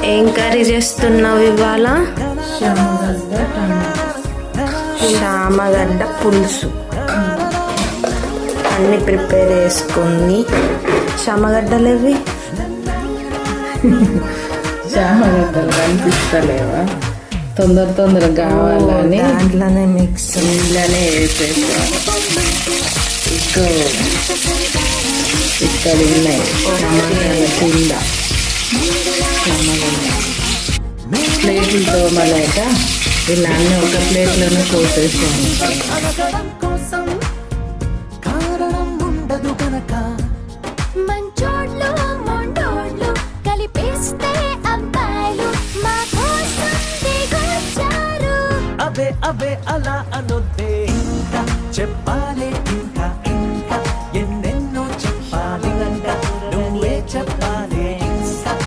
ఏం కర్రీ చేస్తున్నావు ఇవాళ? శామగడ్డ పులుసు అన్నీ ప్రిపేర్ చేసుకొని. శామగడ్డలు ఇవి శామగడ్డలు కనిపిస్తలేవా? తొందరగా కావాలని దాంట్లోనే మిక్స్ నీళ్ళనే వేసేసాను. ఇక్కడ ఉన్నాయి టమాటాల కింద ప్లేట్లు తోమలేక ఇలా అన్నీ ఒక ప్లేట్లోనే పోసేసాను. అబే అలా అనొద్దే